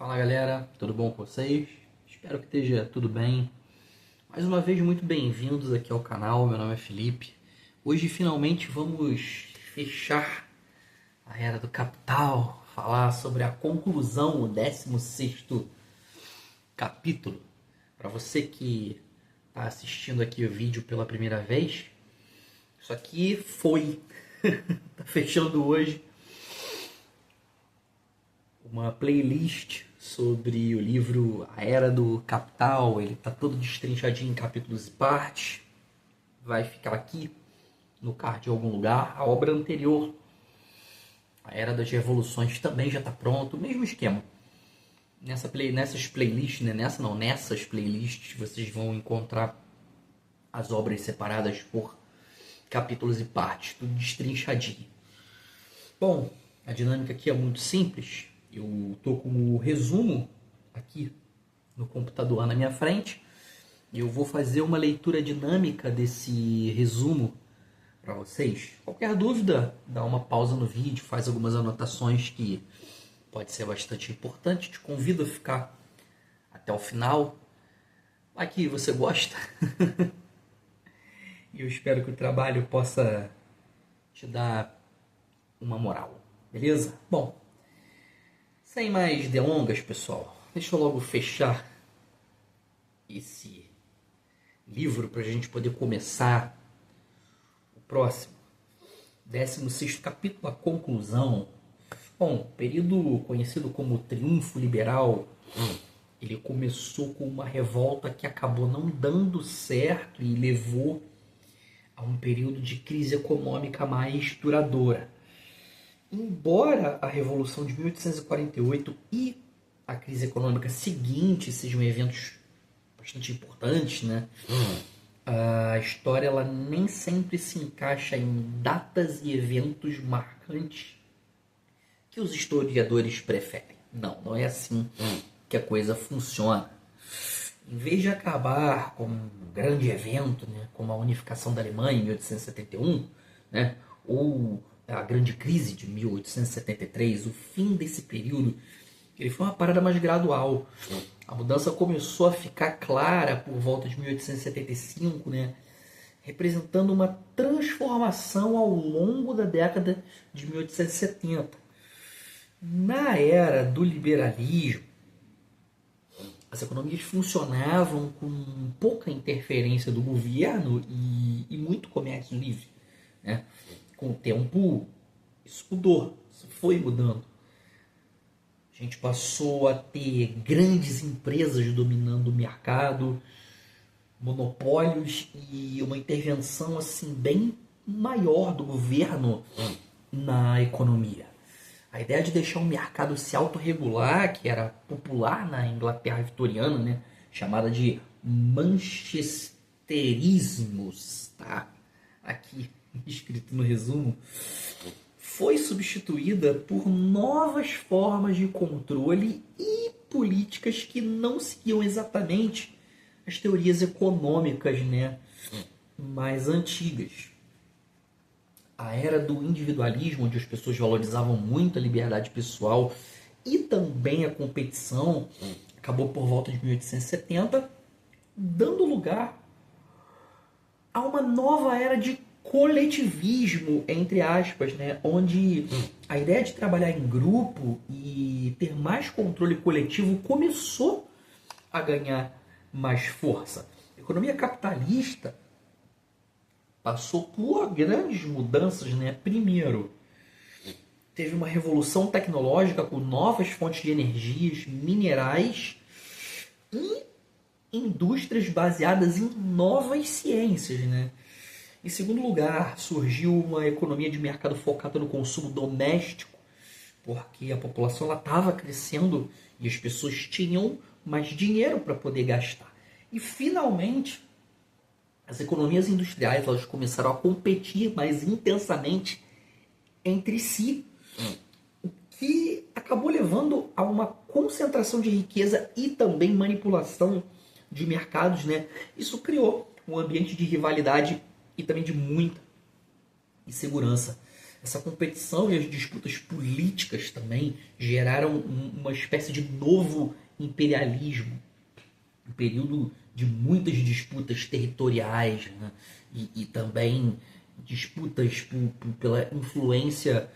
Fala galera, tudo bom com vocês? Espero que esteja tudo bem. Mais uma vez, muito bem-vindos aqui ao canal. Meu nome é Felipe. Hoje finalmente vamos fechar a Era do Capital, falar sobre a conclusão, o 16º capítulo. Para você que está assistindo aqui o vídeo pela primeira vez, isso aqui foi, tá fechando hoje uma playlist sobre o livro A Era do Capital. Ele está todo destrinchadinho em capítulos e partes. Vai ficar aqui no card de algum lugar. A obra anterior, A Era das Revoluções, também já está pronto. O mesmo esquema. Nessas playlists, né? Nessas playlists vocês vão encontrar as obras separadas por capítulos e partes, tudo destrinchadinho. Bom, a dinâmica aqui é muito simples. Eu estou com o resumo aqui no computador na minha frente. Eu vou fazer uma leitura dinâmica desse resumo para vocês. Qualquer dúvida, dá uma pausa no vídeo, faz algumas anotações que pode ser bastante importante. Te convido a ficar até o final. Vai que você gosta. E eu espero que o trabalho possa te dar uma moral. Beleza? Bom, sem mais delongas, pessoal, deixa eu logo fechar esse livro para a gente poder começar o próximo. 16º capítulo, a conclusão. Bom, período conhecido como Triunfo Liberal, ele começou com uma revolta que acabou não dando certo e levou a um período de crise econômica mais duradoura. Embora a Revolução de 1848 e a crise econômica seguinte sejam eventos bastante importantes, né? A história ela nem sempre se encaixa em datas e eventos marcantes que os historiadores preferem. Não é assim que a coisa funciona. Em vez de acabar com um grande evento, né, como a unificação da Alemanha em 1871, né, ou a grande crise de 1873, o fim desse período, ele foi uma parada mais gradual. A mudança começou a ficar clara por volta de 1875, né, representando uma transformação ao longo da década de 1870. Na era do liberalismo, as economias funcionavam com pouca interferência do governo e muito comércio livre, né? Com o tempo, isso mudou, isso foi mudando. A gente passou a ter grandes empresas dominando o mercado, monopólios e uma intervenção assim bem maior do governo na economia. A ideia de deixar o mercado se autorregular, que era popular na Inglaterra vitoriana, né, chamada de manchesterismos, tá? Aqui escrito no resumo, foi substituída por novas formas de controle e políticas que não seguiam exatamente as teorias econômicas, né, mais antigas. A era do individualismo, onde as pessoas valorizavam muito a liberdade pessoal e também a competição, acabou por volta de 1870, dando lugar a uma nova era de coletivismo, entre aspas, né? Onde a ideia de trabalhar em grupo e ter mais controle coletivo começou a ganhar mais força. A economia capitalista passou por grandes mudanças, né? Primeiro, teve uma revolução tecnológica com novas fontes de energias, minerais e indústrias baseadas em novas ciências, né? Em segundo lugar, surgiu uma economia de mercado focada no consumo doméstico, porque a população estava crescendo e as pessoas tinham mais dinheiro para poder gastar. E, finalmente, as economias industriais elas começaram a competir mais intensamente entre si, o que acabou levando a uma concentração de riqueza e também manipulação de mercados, né? Isso criou um ambiente de rivalidade e também de muita insegurança. Essa competição e as disputas políticas também geraram uma espécie de novo imperialismo, um período de muitas disputas territoriais, né? E também disputas pela influência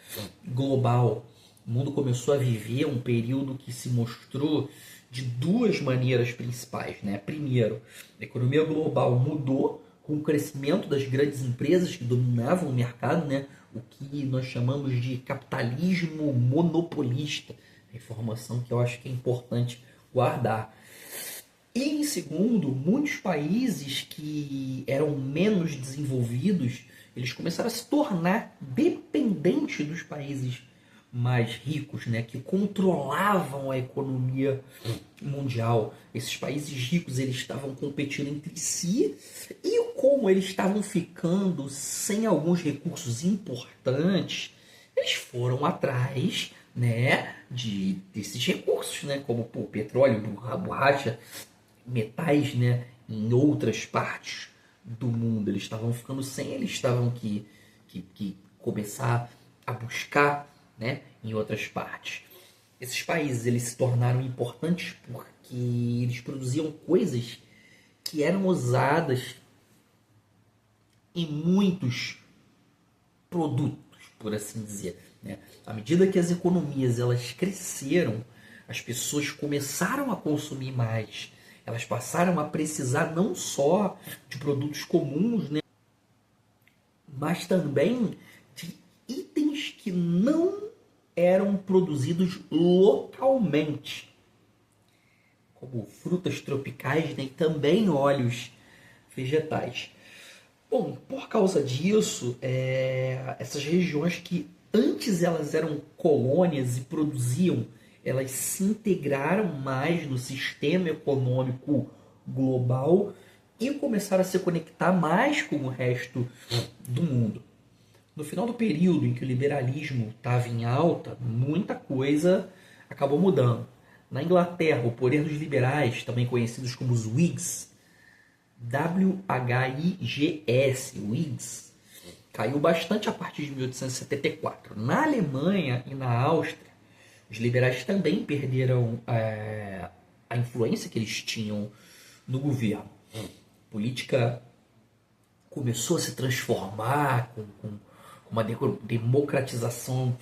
global. O mundo começou a viver um período que se mostrou de duas maneiras principais, né? Primeiro, a economia global mudou com o crescimento das grandes empresas que dominavam o mercado, né? O que nós chamamos de capitalismo monopolista. A informação que eu acho que é importante guardar. E em segundo, muitos países que eram menos desenvolvidos, eles começaram a se tornar dependentes dos países mais ricos, né, que controlavam a economia mundial. Esses países ricos, eles estavam competindo entre si, e como eles estavam ficando sem alguns recursos importantes, eles foram atrás, né, desses recursos, né, como petróleo, borracha, metais, né, em outras partes do mundo. Eles estavam ficando sem, eles estavam que começar a buscar, né, em outras partes. Esses países, eles se tornaram importantes porque eles produziam coisas que eram usadas em muitos produtos, por assim dizer, né? À medida que as economias elas cresceram, as pessoas começaram a consumir mais. Elas passaram a precisar não só de produtos comuns, né, mas também de itens que não eram produzidos localmente, como frutas tropicais, né, e também óleos vegetais. Bom, por causa disso, essas regiões que antes elas eram colônias e produziam, elas se integraram mais no sistema econômico global e começaram a se conectar mais com o resto do mundo. No final do período em que o liberalismo estava em alta, muita coisa acabou mudando. Na Inglaterra, o poder dos liberais, também conhecidos como os Whigs, WHIGS, Whigs, caiu bastante a partir de 1874. Na Alemanha e na Áustria, os liberais também perderam a influência que eles tinham no governo. A política começou a se transformar com uma democratização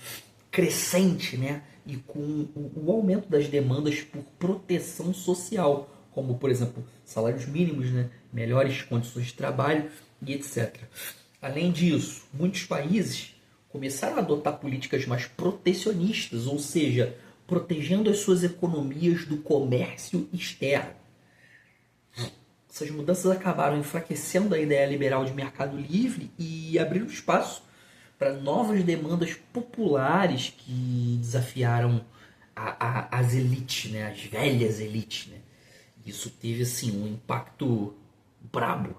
crescente, né? E com o aumento das demandas por proteção social, como, por exemplo, salários mínimos, né? Melhores condições de trabalho e etc. Além disso, muitos países começaram a adotar políticas mais protecionistas, ou seja, protegendo as suas economias do comércio externo. Essas mudanças acabaram enfraquecendo a ideia liberal de mercado livre e abriram espaço para novas demandas populares que desafiaram as elites, né? As velhas elites. Né? Isso teve assim, um impacto brabo,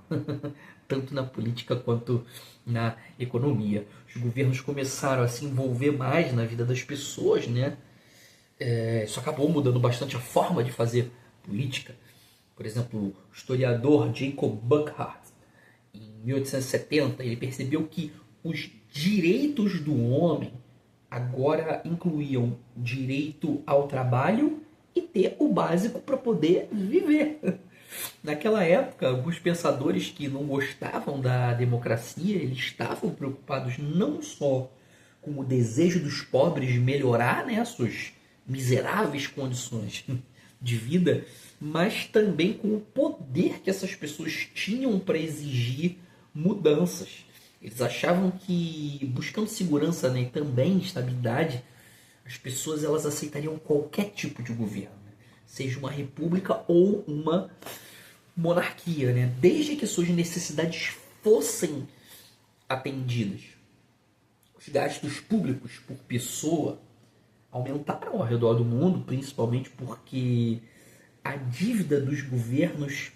tanto na política quanto na economia. Os governos começaram a se envolver mais na vida das pessoas, né? Isso acabou mudando bastante a forma de fazer política. Por exemplo, o historiador Jacob Burckhardt, em 1870, ele percebeu que os direitos do homem agora incluíam direito ao trabalho e ter o básico para poder viver. Naquela época, alguns pensadores que não gostavam da democracia, eles estavam preocupados não só com o desejo dos pobres de melhorar, né, suas miseráveis condições de vida, mas também com o poder que essas pessoas tinham para exigir mudanças. Eles achavam que, buscando segurança, né, e também estabilidade, as pessoas elas aceitariam qualquer tipo de governo, né? Seja uma república ou uma monarquia, né? Desde que suas necessidades fossem atendidas. Os gastos públicos por pessoa aumentaram ao redor do mundo, principalmente porque a dívida dos governos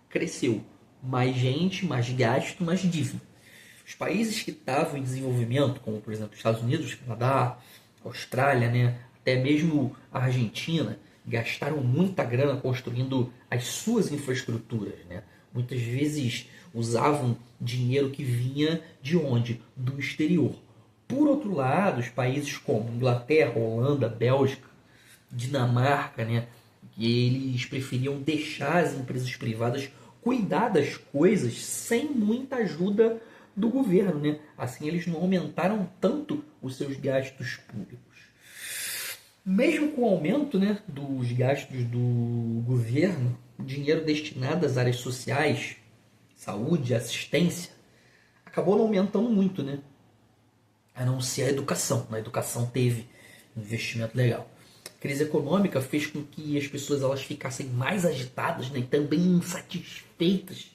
cresceu. Mais gente, mais gasto, mais dívida. Os países que estavam em desenvolvimento, como por exemplo os Estados Unidos, Canadá, Austrália, né, até mesmo a Argentina, gastaram muita grana construindo as suas infraestruturas. Né? Muitas vezes usavam dinheiro que vinha de onde? Do exterior. Por outro lado, os países como Inglaterra, Holanda, Bélgica, Dinamarca, né, eles preferiam deixar as empresas privadas cuidar das coisas sem muita ajuda do governo, né? Assim eles não aumentaram tanto os seus gastos públicos. Mesmo com o aumento, né, dos gastos do governo, o dinheiro destinado às áreas sociais, saúde, assistência, acabou não aumentando muito, né? A não ser a educação. Na educação teve um investimento legal. A crise econômica fez com que as pessoas elas ficassem mais agitadas, né, e também insatisfeitas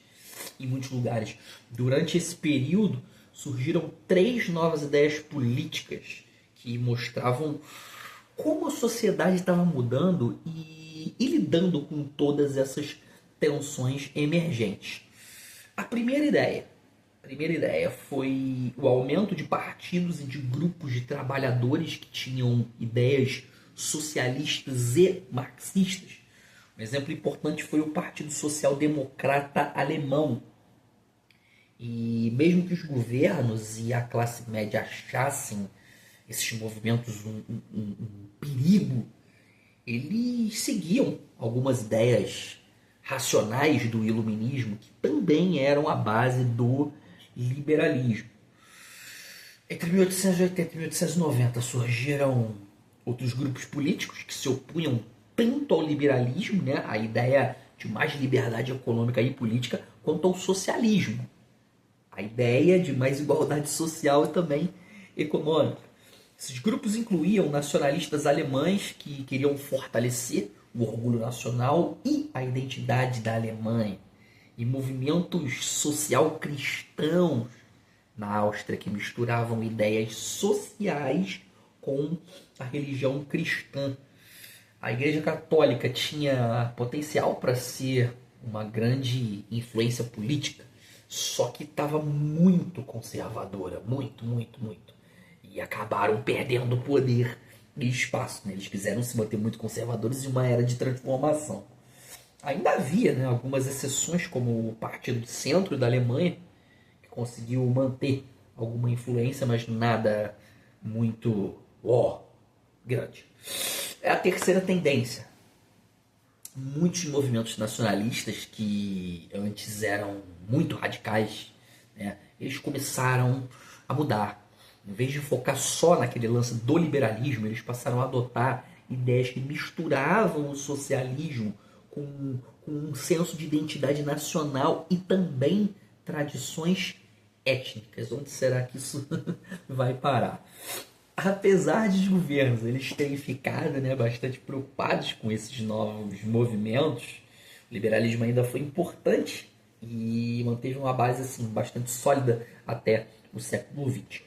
em muitos lugares. Durante esse período surgiram 3 novas ideias políticas que mostravam como a sociedade estava mudando e lidando com todas essas tensões emergentes. A primeira ideia foi o aumento de partidos e de grupos de trabalhadores que tinham ideias socialistas e marxistas. Um exemplo importante foi o Partido Social Democrata Alemão. E mesmo que os governos e a classe média achassem esses movimentos um perigo, eles seguiam algumas ideias racionais do iluminismo que também eram a base do liberalismo. Entre 1880 e 1890 surgiram outros grupos políticos que se opunham tanto ao liberalismo, né, a ideia de mais liberdade econômica e política, quanto ao socialismo, a ideia de mais igualdade social e também econômica. Esses grupos incluíam nacionalistas alemães que queriam fortalecer o orgulho nacional e a identidade da Alemanha, e movimentos social cristãos na Áustria que misturavam ideias sociais com a religião cristã. A Igreja Católica tinha potencial para ser uma grande influência política, só que estava muito conservadora, muito. E acabaram perdendo poder e espaço, né? Eles quiseram se manter muito conservadores em uma era de transformação. Ainda havia, né, algumas exceções, como o Partido de Centro da Alemanha, que conseguiu manter alguma influência, mas nada muito grande. É a terceira tendência. Muitos movimentos nacionalistas que antes eram muito radicais, né, eles começaram a mudar. Em vez de focar só naquele lance do liberalismo, eles passaram a adotar ideias que misturavam o socialismo com um senso de identidade nacional e também tradições étnicas. Onde será que isso vai parar? Apesar de os governos eles terem ficado, né, bastante preocupados com esses novos movimentos, o liberalismo ainda foi importante e manteve uma base assim, bastante sólida até o século XX.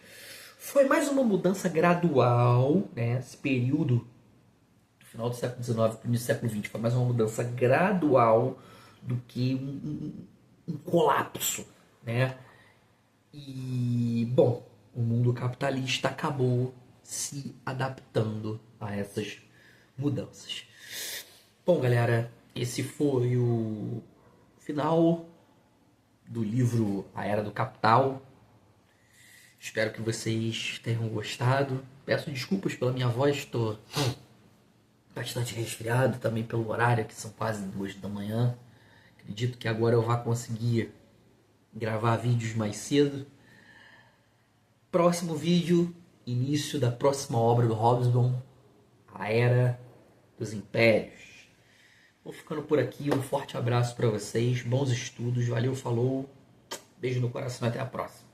Foi mais uma mudança gradual, né, esse período do final do século XIX para o início do século XX foi mais uma mudança gradual do que um colapso, né? E, bom, o mundo capitalista acabou se adaptando a essas mudanças. Bom, galera, esse foi o final do livro A Era do Capital. Espero que vocês tenham gostado. Peço desculpas pela minha voz, estou bastante resfriado, também pelo horário, que são quase 2 da manhã. Acredito que agora eu vá conseguir gravar vídeos mais cedo. Próximo vídeo, início da próxima obra do Hobsbawm, A Era dos Impérios. Vou ficando por aqui, um forte abraço para vocês, bons estudos, valeu, falou, beijo no coração e até a próxima.